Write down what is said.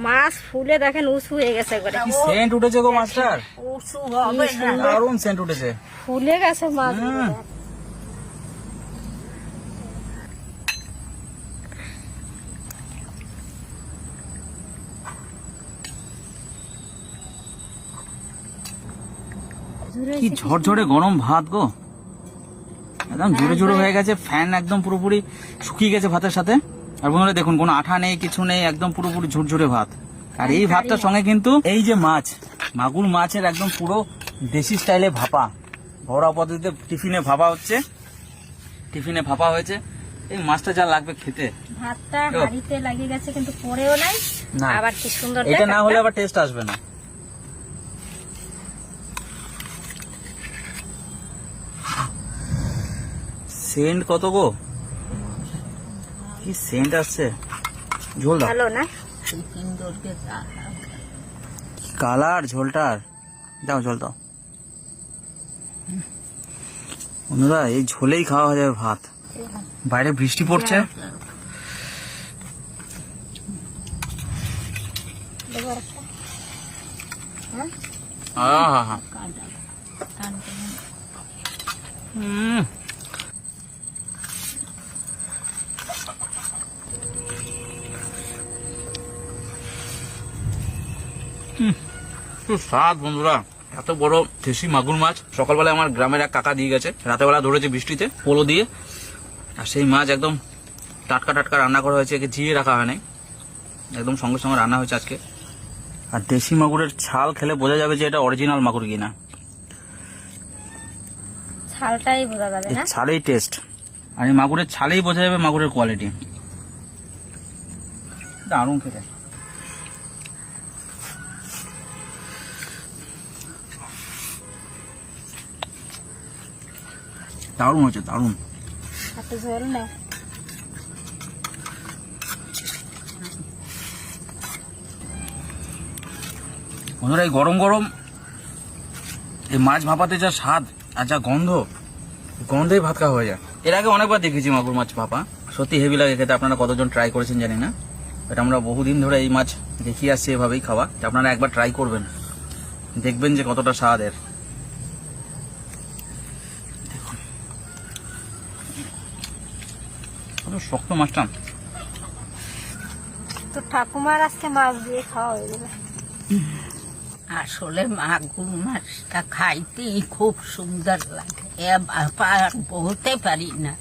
মাছ ফুলে দেখেন উঁচু হয়ে গেছে একবারে। কি সেন্ট উঠেছে গো মাছটার, উঁচু হবে না। দারুণ সেন্ট উঠেছে। ফুলে গেছে মাছ। কি ঝরঝরে গরম ভাত গো, একদম জোরে জোরে হয়ে গেছে। ফ্যান একদম পুরোপুরি শুকিয়ে গেছে ভাতের সাথে। আর বন্ধুরা দেখুন, কোনো আঠা নেই, কিছু নেই, একদম পুরোপুরি ঝুরঝুরে ভাত। আর এই ভাতটার সঙ্গে কিন্তু এই যে মাছ, মাগুর মাছের একদম পুরো দেশি স্টাইলে ভাপা, ঘরোয়া পদ্ধতিতে টিফিনে ভাপা হচ্ছে, টিফিনে ভাপা হয়েছে। এই মাছটা যা লাগবে খেতে। ভাতটা হাঁড়িতে লাগিয়ে গেছে কিন্তু পড়েও নাই। না, আবার কি সুন্দর, এটা না হলে আবার টেস্ট আসবে না। সেন্ট কত গো, কি সেন্ট আসছে। ঝোল দাও, ভালো না? কালার ঝোলটার, দাও ঝোল দাও। বন্ধুরা এই ঝোলেই খাওয়া হয়ে যাবে ভাত। বাইরে বৃষ্টি পড়ছে। আহা, স্বাদ বন্ধুরা, এত বড় দেশি মাগুর মাছ সকালবেলা আমার গ্রামের এক কাকা দিয়ে গেছে, রাতেবেলা ধরেছে বৃষ্টিতে পোলো দিয়ে। আর সেই মাছ একদম টাটকা টাটকা রান্না করা হয়েছে, একে জিয়ে রাখা হয় নাই, একদম সঙ্গে সঙ্গে রান্না হয়েছে আজকে। আর দেশি মাগুরের ছাল খেলে বোঝা যাবে যে এটা অরিজিনাল মাগুর কিনা। ছালটাই বোঝা যাবে না, ছালেই টেস্ট। আর এই মাগুরের ছালেই বোঝা যাবে মাগুরের কোয়ালিটি। দারুণ খেতে। দারুণ হচ্ছে, দারুণ। এত ঝোল না। বন্ধুরা এই গরম গরম এই মাছ ভাপাতে যা স্বাদ আর যা গন্ধ, গন্ধেই ভাত খাওয়া হয়ে যায়। এর আগে অনেকবার দেখেছি মাগুর মাছ ভাপা, সত্যি হেভি লাগে খেতে। আপনারা কতজন ট্রাই করেছেন জানি না, এটা আমরা বহুদিন ধরে এই মাছ দেখিয়ে আসছি এভাবেই খাওয়া। আপনারা একবার ট্রাই করবেন, দেখবেন যে কতটা স্বাদ এর। শক্ত মাছটা। তো ঠাকুমার আজকে মাছ দিয়ে খাওয়া হয়ে যাবে। আসলে মাগুর মাছটা খাইতেই খুব সুন্দর লাগে, এ বাবা আর বলতে পারি না।